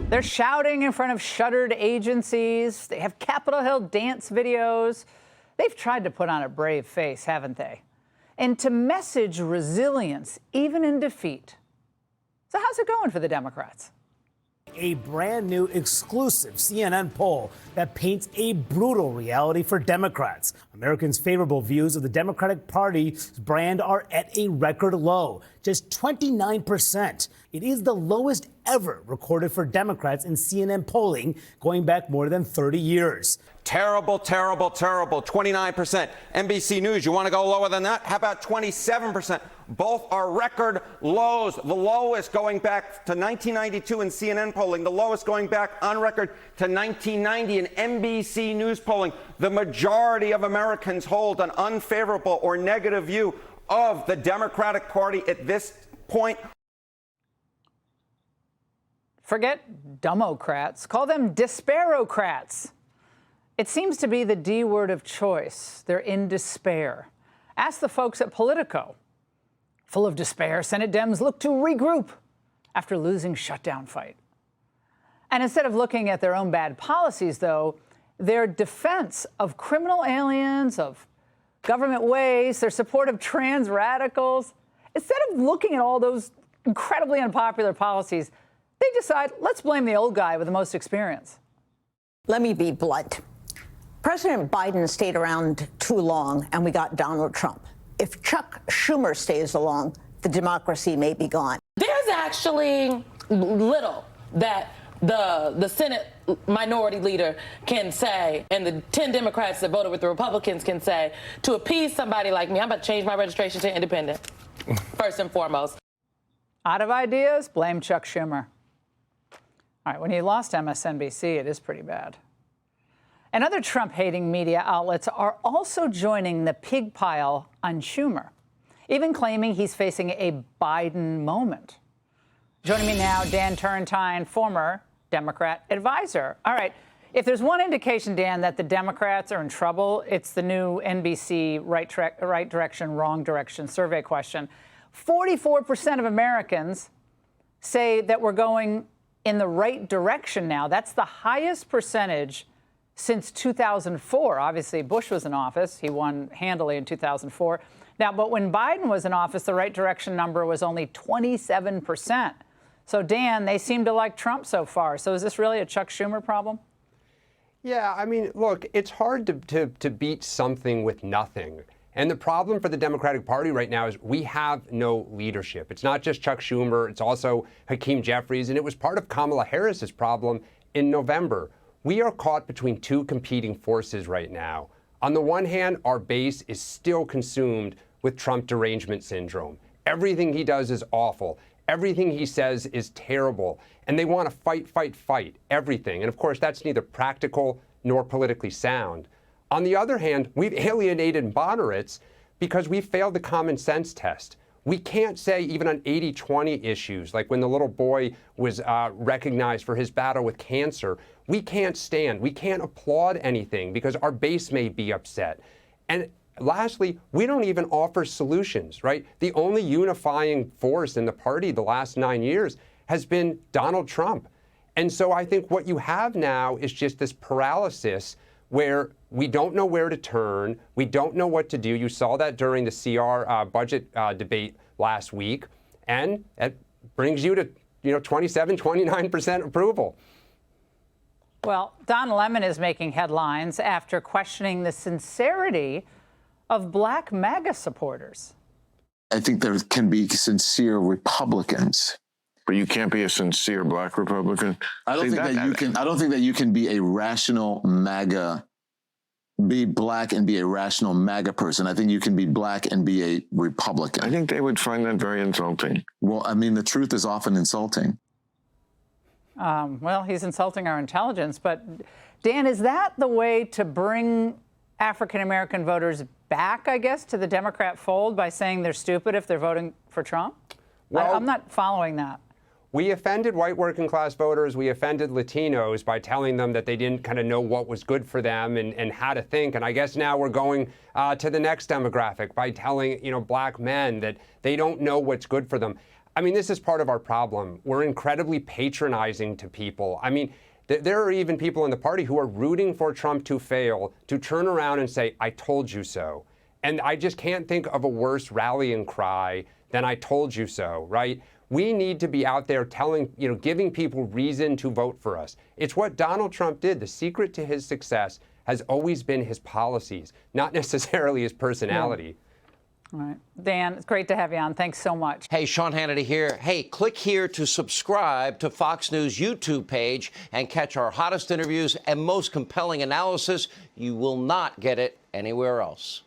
They're shouting in front of shuttered agencies. They have Capitol Hill dance videos. They've tried to put on a brave face, haven't they? And to message resilience, even in defeat. So how's it going for the Democrats? A brand new exclusive CNN poll that paints a brutal reality for Democrats. Americans' favorable views of the Democratic Party's brand are at a record low, just 29%. It is the lowest ever recorded for Democrats in CNN polling going back more than 30 years. Terrible, terrible, terrible. 29%. NBC News, you want to go lower than that? How about 27%? Both are record lows. The lowest going back to 1992 in CNN polling, the lowest going back on record to 1990 in NBC News polling. The majority of Americans hold an unfavorable or negative view of the Democratic Party at this point. Forget Democrats. Call them Despairocrats. It seems to be the D word of choice. They're in despair. Ask the folks at Politico. Full of despair, Senate Dems look to regroup after losing shutdown fight. And instead of looking at their own bad policies, though, their defense of criminal aliens, of government waste, their support of trans radicals, instead of looking at all those incredibly unpopular policies, they decide, let's blame the old guy with the most experience. Let me be blunt. President Biden stayed around too long, and we got Donald Trump. If Chuck Schumer stays along, the democracy may be gone. There's actually little that the Senate minority leader can say, and the 10 Democrats that voted with the Republicans can say, to appease somebody like me. I'm about to change my registration to independent, first and foremost. Out of ideas, blame Chuck Schumer. All right, when he lost MSNBC, it is pretty bad. And other Trump-hating media outlets are also joining the pig pile on Schumer, even claiming he's facing a Biden moment. Joining me now, Dan Turrentine, former Democrat advisor. All right, if there's one indication, Dan, that the Democrats are in trouble, it's the new NBC right direction, wrong direction survey question. 44% of Americans say that we're going in the right direction now. That's the highest percentage since 2004. Obviously, Bush was in office. He won handily in 2004. Now, but when Biden was in office, the right direction number was only 27%. So, Dan, they seem to like Trump so far. So is this really a Chuck Schumer problem? Yeah, I mean, look, it's hard to beat something with nothing. And the problem for the Democratic Party right now is we have no leadership. It's not just Chuck Schumer. It's also Hakeem Jeffries. And it was part of Kamala Harris's problem in November. We are caught between two competing forces right now. On the one hand, our base is still consumed with Trump derangement syndrome. Everything he does is awful. Everything he says is terrible. And they want to fight, everything. And of course, that's neither practical nor politically sound. On the other hand, we've alienated moderates because we failed the common sense test. We can't say, even on 80-20 issues, like when the little boy was recognized for his battle with cancer, we can't applaud anything because our base may be upset. And lastly, we don't even offer solutions, right? The only unifying force in the party the last 9 years has been Donald Trump. And so I think what you have now is just this paralysis where we don't know where to turn. We don't know what to do. You saw that during the CR budget debate last week. And it brings you to 27, 29% approval. Well, Don Lemon is making headlines after questioning the sincerity of black MAGA supporters. I think there can be sincere Republicans. But you can't be a sincere black Republican. I don't think that you can be a rational MAGA, be black and be a rational MAGA person. I think you can be black and be a Republican. I think they would find that very insulting. Well, I mean, the truth is often insulting. Well, he's insulting our intelligence. But, Dan, is that the way to bring African-American voters back, I guess, to the Democrat fold by saying they're stupid if they're voting for Trump? Well, I'm not following that. We offended white working class voters. We offended Latinos by telling them that they didn't kind of know what was good for them and how to think. And I guess now we're going to the next demographic by telling, black men that they don't know what's good for them. I mean, this is part of our problem. We're incredibly patronizing to people. I mean, there are even people in the party who are rooting for Trump to fail, to turn around and say, I told you so. And I just can't think of a worse rallying cry than I told you so, right? We need to be out there telling, giving people reason to vote for us. It's what Donald Trump did. The secret to his success has always been his policies, not necessarily his personality. All right. Dan, it's great to have you on. Thanks so much. Hey, Sean Hannity here. Hey, click here to subscribe to Fox News YouTube page and catch our hottest interviews and most compelling analysis. You will not get it anywhere else.